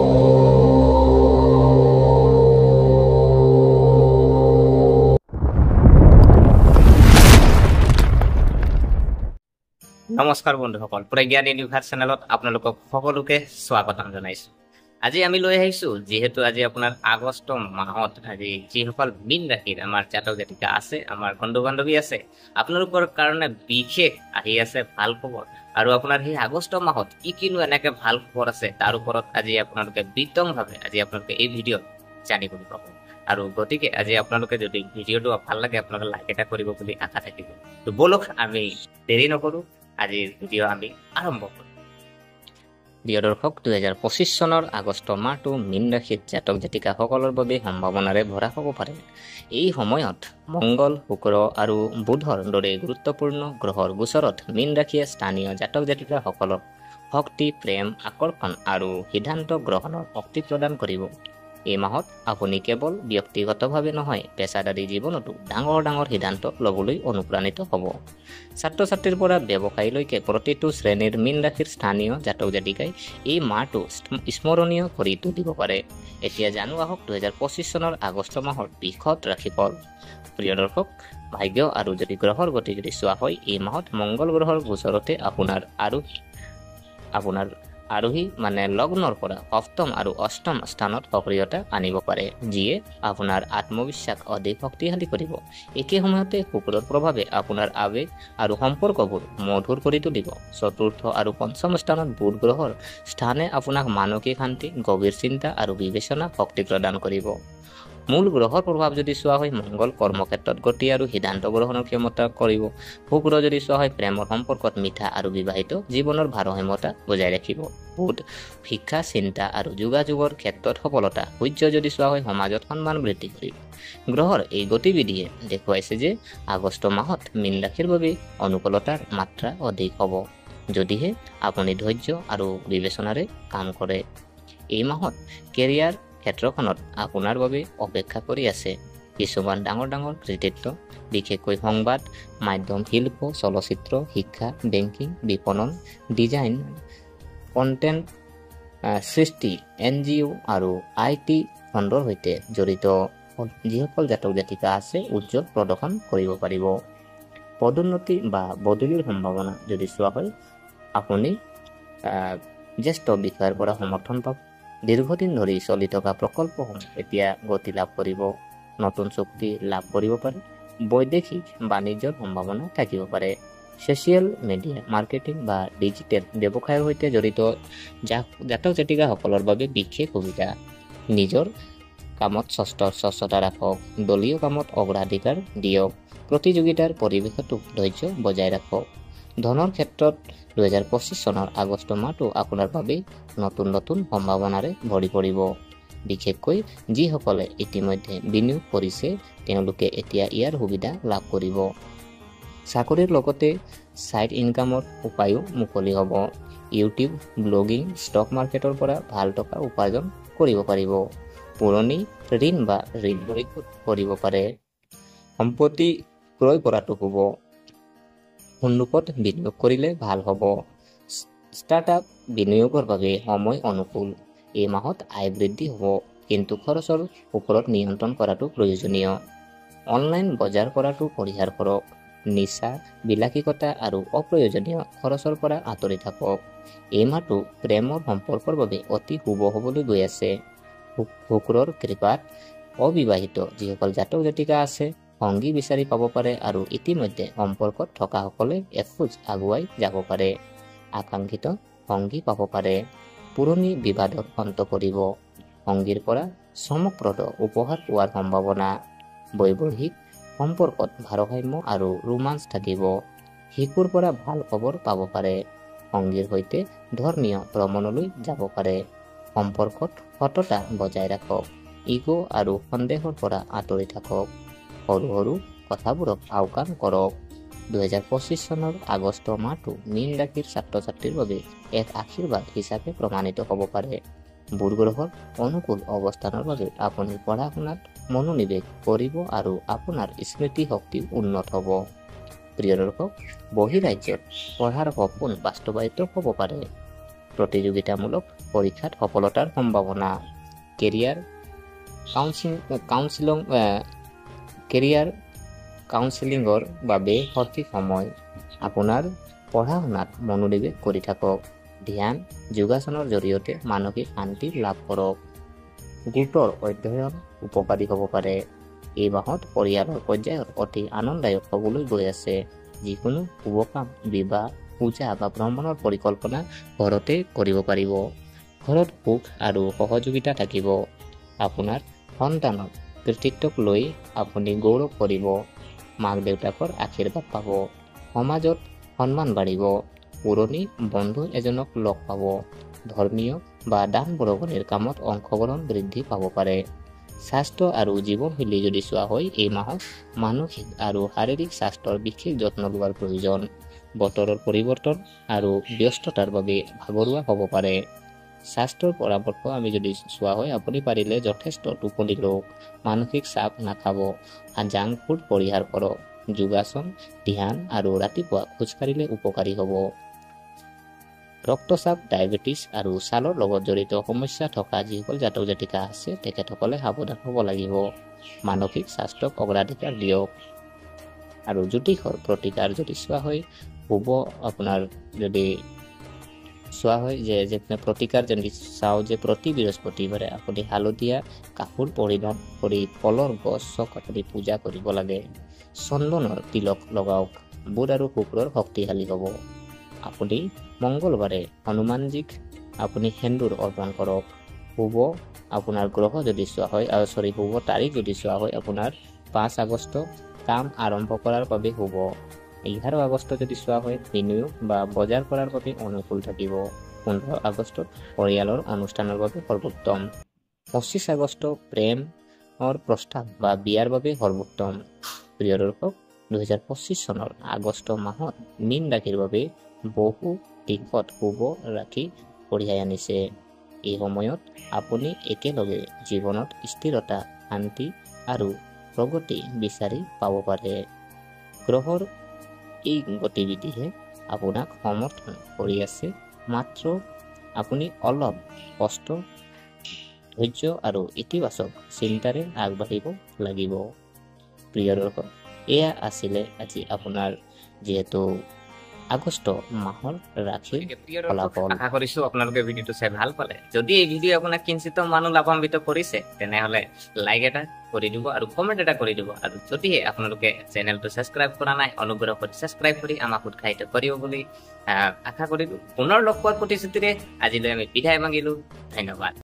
নমস্কাৰ বন্ধুসকল, প্ৰজ্ঞান ইউনিভাৰ্ছ চেনেলত আপোনালোকক সকলোকে স্বাগতম জনাইছোঁ। আজি আমি লৈ আহিছোঁ, যিহেতু আজি আপোনাৰ আগষ্ট মাহত আজি যিসকল মীন ৰাশিৰ আমাৰ জাতক জাতিকা আছে, আমাৰ বন্ধু বান্ধৱী আছে, আপোনালোকৰ কাৰণে বিশেষ আহি আছে ভাল খবৰ। আৰু আপোনাৰ সেই আগষ্ট মাহত কিনো এনেকৈ ভাল খবৰ আছে তাৰ ওপৰত আজি আপোনালোকে বিতংভাৱে আজি আপোনালোকে এই ভিডিঅ'ত জানিবলৈ পাব। আৰু গতিকে আজি আপোনালোকে যদি ভিডিঅ'টো ভাল লাগে আপোনালোকে লাইক এটা কৰিব বুলি আশা থাকিব। তো বলক আমি দেৰি নকৰোঁ, আজিৰ ভিডিঅ' আমি আৰম্ভ কৰোঁ। প্ৰিয় দৰ্শক, 2025 চনৰ আগষ্ট মাহটো মীন ৰাশিত জাতক জাতিকাসকলৰ বাবে সম্ভাৱনাৰে ভৰা হ'ব পাৰে। এই সময়ত মংগল, শুক্ৰ আৰু বুধৰ দৰে গুৰুত্বপূৰ্ণ গ্ৰহৰ গোচৰত মীন ৰাশিয়ে স্থানীয় জাতক জাতিকাসকলক শক্তি, প্ৰেম, আকৰ্ষণ আৰু সিদ্ধান্ত গ্ৰহণৰ শক্তি প্ৰদান কৰিব। এই মাহত আপুনি কেৱল ব্যক্তিগতভাৱে নহয়, পেছাদাৰী জীৱনতো ডাঙৰ সিদ্ধান্ত ল'বলৈ অনুপ্ৰাণিত হ'ব। ছাত্ৰ ছাত্ৰীৰ পৰা ব্যৱসায়ীলৈকে প্ৰতিটো শ্ৰেণীৰ মীন ৰাশিৰ স্থানীয় জাতক জাতিকাই এই মাহটো স্মৰণীয় কৰি তুলিব পাৰে। এতিয়া জানো আহক 2025 চনৰ আগষ্ট মাহৰ বিশদ ৰাশিফল। প্ৰিয় দৰ্শক, ভাগ্য আৰু যদি গ্ৰহৰ গতি যদি চোৱা হয়, এই মাহত মংগল গ্ৰহৰ গোচৰতে আপোনাৰ আৰোহী মানে লগ্নৰ পৰা সপ্তম আৰু অষ্টম স্থানত সক্ৰিয়তা আনিব পাৰে, যিয়ে আপোনাৰ আত্মবিশ্বাস অধিক শক্তিশালী কৰিব। একে সময়তে শুক্ৰৰ প্ৰভাৱে আপোনাৰ আৱেগ আৰু সম্পৰ্কবোৰ মধুৰ কৰি তুলিব। চতুৰ্থ আৰু পঞ্চম স্থানত বুধ গ্ৰহৰ স্থানে আপোনাক মানসিক শান্তি, গভীৰ চিন্তা আৰু বিবেচনা শক্তি প্ৰদান কৰিব। মূল গ্ৰহৰ প্ৰভাৱ যদি চোৱা হয়, মংগল কৰ্মক্ষেত্ৰত গতি আৰু সিদ্ধান্ত গ্ৰহণৰ ক্ষমতা কৰিব। শুক্ৰ যদি চোৱা হয়, প্ৰেমৰ সম্পৰ্কত মিঠা আৰু বিবাহিত জীৱনৰ ভাৰসাম্যতা বজাই ৰাখিব। বুধ শিক্ষা, চিন্তা আৰু যোগাযোগৰ ক্ষেত্ৰত সফলতা। সূৰ্য যদি চোৱা হয়, সমাজত সন্মান বৃদ্ধি কৰিব। গ্ৰহৰ এই গতিবিধিয়ে দেখুৱাইছে যে আগষ্ট মাহত মীন ৰাশিৰ বাবে অনুকূলতাৰ মাত্ৰা অধিক হ'ব, যদিহে আপুনি ধৈৰ্য আৰু বিবেচনাৰে কাম কৰে। এই মাহত কেৰিয়াৰ ক্ষেত্ৰখনত আপোনাৰ বাবে অপেক্ষা কৰি আছে কিছুমান ডাঙৰ কৃতিত্ব, বিশেষকৈ সংবাদ মাধ্যম, শিল্প, চলচ্চিত্ৰ, শিক্ষা, বেংকিং, বিপণন, ডিজাইন, কণ্টেণ্ট সৃষ্টি, NGO আৰু IT খণ্ডৰ সৈতে জড়িত যিসকল জাতক জাতিকা আছে উজ্জ্বল প্ৰদৰ্শন কৰিব পাৰিব। পদোন্নতি বা বদলিৰ সম্ভাৱনা যদি চোৱা হয়, আপুনি জ্যেষ্ঠ বিষয়াৰ পৰা সমৰ্থন পাব। দীৰ্ঘদিন ধৰি চলি থকা প্ৰকল্পসমূহ এতিয়া গতি লাভ কৰিব, নতুন চুক্তি লাভ কৰিব পাৰে। বৈদেশিক বাণিজ্যৰ সম্ভাৱনা থাকিব পাৰে। ছ'চিয়েল মিডিয়া মাৰ্কেটিং বা ডিজিটেল ব্যৱসায়ৰ সৈতে জড়িত জাতক জাতিকাসকলৰ বাবে বিশেষ সুবিধা। নিজৰ কামত স্বচ্ছতা ৰাখক, দলীয় কামত অগ্ৰাধিকাৰ দিয়ক, প্ৰতিযোগিতাৰ পৰিৱেশতো ধৈৰ্য বজাই ৰাখক। ধনৰ ক্ষেত্ৰত 2025 চনৰ আগষ্ট মাহটো আপোনাৰ বাবে নতুন সম্ভাৱনাৰে ভৰি পৰিব। বিশেষকৈ যিসকলে ইতিমধ্যে বিনিয়োগ কৰিছে তেওঁলোকে এতিয়া ইয়াৰ সুবিধা লাভ কৰিব। চাকৰিৰ লগতে ছাইড ইনকামৰ উপায়ো মুকলি হ'ব। ইউটিউব, ব্লগিং, ষ্টক মাৰ্কেটৰ পৰা ভাল টকা উপাৰ্জন কৰিব পাৰিব। পুৰণি ঋণ বা ঋণ পৰিশোধ কৰিব পাৰে। সম্পত্তি ক্ৰয় কৰাটো হ'ব। সন্মুখত বিনিয়োগ কৰিলে ভাল হ'ব। ষ্টাৰ্টআপ বিনিয়োগৰ বাবে সময় অনুকূল। এই মাহত আয় বৃদ্ধি হ'ব, কিন্তু খৰচৰ ওপৰত নিয়ন্ত্ৰণ কৰাটো প্ৰয়োজনীয়। অনলাইন বজাৰ কৰাটো পৰিহাৰ কৰক। নিচা, বিলাসিতা আৰু অপ্ৰয়োজনীয় খৰচৰ পৰা আঁতৰি থাকক। এই মাহটো প্ৰেমৰ সম্পৰ্কৰ বাবে অতি শুভ হ'বলৈ গৈ আছে। শুক্ৰৰ কৃপাত অবিবাহিত যিসকল জাতক জাতিকা আছে সংগী বিচাৰি পাব পাৰে আৰু ইতিমধ্যে সম্পৰ্কত থকাসকলে এখোজ আগুৱাই যাব পাৰে। আকাংক্ষিত সংগী পাব পাৰে। পুৰণি বিবাদত অন্ত পৰিব। সংগীৰ পৰা চমকপ্ৰদ উপহাৰ পোৱাৰ সম্ভাৱনা। বৈবাহিক সম্পৰ্কত ভাৰসাম্য আৰু ৰোমাঞ্চ থাকিব। শিশুৰ পৰা ভাল খবৰ পাব পাৰে। সংগীৰ সৈতে ধৰ্মীয় ভ্ৰমণলৈ যাব পাৰে। সম্পৰ্কত সততা বজাই ৰাখক। ইগো আৰু সন্দেহৰ পৰা আঁতৰি থাকক। সৰু কথাবোৰক আওকাণ কৰক। 2025 চনৰ আগষ্ট মাহটো মীন ৰাশিৰ ছাত্ৰ ছাত্ৰীৰ বাবে এক আশীৰ্বাদ হিচাপে প্ৰমাণিত হ'ব পাৰে। বুধ গ্ৰহৰ অনুকূল অৱস্থানৰ বাবে আপুনি পঢ়া শুনাত মনোনিৱেশ কৰিব আৰু আপোনাৰ স্মৃতি শক্তি উন্নত হ'ব। প্ৰিয় দৰ্শক, বহিৰাজ্যত পঢ়াৰ সপোন বাস্তৱায়িত হ'ব পাৰে। প্ৰতিযোগিতামূলক পৰীক্ষাত সফলতাৰ সম্ভাৱনা। কেৰিয়াৰ কাউন্সেলিঙৰ বাবে সঠিক সময়। আপোনাৰ পঢ়া শুনাত মনোনিৱেশ কৰি থাকক। ধ্যান যোগাসনৰ জৰিয়তে মানসিক শান্তি লাভ কৰক। গোটৰ অধ্যয়ন উপকাৰী হ'ব পাৰে। এই মাহত পৰিয়ালৰ পৰ্যায়ত অতি আনন্দদায়ক হ'বলৈ গৈ আছে। যিকোনো শুভ কাম, বিবাহ, পূজা বা ভ্ৰমণৰ পৰিকল্পনা ঘৰতে কৰিব পাৰিব। ঘৰত সুখ আৰু সহযোগিতা থাকিব। আপোনাৰ সন্তানৰ কৃতিত্বক লৈ আপুনি গৌৰৱ কৰিব। মাক দেউতাকৰ আশীৰ্বাদ পাব। সমাজত সন্মান বাঢ়িব। পুৰণি বন্ধু এজনক লগ পাব। ধৰ্মীয় বা দান বৰঙণিৰ কামত অংশগ্ৰহণ বৃদ্ধি পাব পাৰে। স্বাস্থ্য আৰু জীৱনশৈলী যদি চোৱা হয়, এই মাহত মানসিক আৰু শাৰীৰিক স্বাস্থ্যৰ বিশেষ যত্ন লোৱাৰ প্ৰয়োজন। বতৰৰ পৰিৱৰ্তন আৰু ব্যস্ততাৰ বাবে ভাগৰুৱা হ'ব পাৰে। স্বাস্থ্যৰ পৰামৰ্শ আমি যদি চোৱা হয়, আপুনি পাৰিলে যথেষ্ট টোপনি লওক, মানসিক চাপ নাখাব, জাংক ফুড পৰিহাৰ কৰক, যোগাসন, ধ্যান আৰু ৰাতিপুৱা খোজকাঢ়িলে উপকাৰী হ'ব। ৰক্তচাপ, ডায়েবেটিছ আৰু ছালৰ লগত জড়িত সমস্যা থকা যিসকল জাতক জাতিকা আছে তেখেতসকলে সাৱধান হ'ব লাগিব। মানসিক স্বাস্থ্যক অগ্ৰাধিকাৰ দিয়ক। আৰু জ্যোতিষৰ প্ৰতিকাৰ যদি চোৱা হয়, শুভ আপোনাৰ যদি চোৱা হয় যে প্ৰতিকাৰ যদি চাওঁ যে প্ৰতি বৃহস্পতিবাৰে আপুনি হালধীয়া কাপোৰ পৰিধান কৰি ফলৰ গছক আপুনি পূজা কৰিব লাগে। চন্দনৰ তিলক লগাওক। বুধ আৰু শুক্ৰৰ শক্তিশালী হ'ব। আপুনি মংগলবাৰে হনুমানজীক আপুনি সেন্দুৰ অৰ্পণ কৰক। শুভ আপোনাৰ গ্ৰহ যদি চোৱা হয় শুভ তাৰিখ যদি চোৱা হয়, আপোনাৰ 5 আগষ্ট কাম আৰম্ভ কৰাৰ বাবে শুভ। 11 আগষ্ট যদি চোৱা হয়, বিনিয়োগ বা বজাৰ কৰাৰ বাবে অনুকূল থাকিব। 15 আগষ্টত পৰিয়ালৰ অনুষ্ঠানৰ বাবে সৰ্বোত্তম। 25 আগষ্ট প্ৰেমৰ প্ৰস্তাৱ বা বিয়াৰ বাবে সৰ্বোত্তম। প্ৰিয় দৰ্শক, 2025 চনৰ আগষ্ট মাহত মীন ৰাশিৰ বাবে বহু দিশত শুভ ৰাশি কঢ়িয়াই আনিছে। এই সময়ত আপুনি একেলগে জীৱনত স্থিৰতা, শান্তি আৰু প্ৰগতি বিচাৰি পাব পাৰে। গ্ৰহৰ এই গতিবিধিয়ে আপোনাক সমৰ্থন কৰি আছে, মাত্ৰ আপুনি অলপ কষ্ট, ধৈৰ্য আৰু ইতিবাচক চিন্তাৰে আগবাঢ়িব লাগিব। প্ৰিয় দৰ্শক, এয়া আছিলে আজি আপোনাৰ যিহেতু আগষ্ট মাহৰ ৰাশিৰ ফলাফল। আশা কৰিছো আপোনালোকে ভিডিঅ'টো চাই ভাল পালে। যদি এই ভিডিঅ' আপোনাক কিঞ্চিত মানুহ লাভান্বিত কৰিছে তেনেহলে লাইক এটা কৰি দিব আৰু কমেণ্ট এটা কৰি দিব। আৰু যদিহে আপোনালোকে চেনেলটো ছাবস্ক্ৰাইব কৰা নাই, অনুগ্ৰহ কৰি ছাবস্ক্ৰাইব কৰি আমাক উৎসাহিত কৰিব বুলি আশা কৰিলো। পুনৰ লগ পোৱাৰ প্ৰতিশ্ৰুতিৰে আজিলৈ আমি বিদায় মাগিলো। ধন্যবাদ।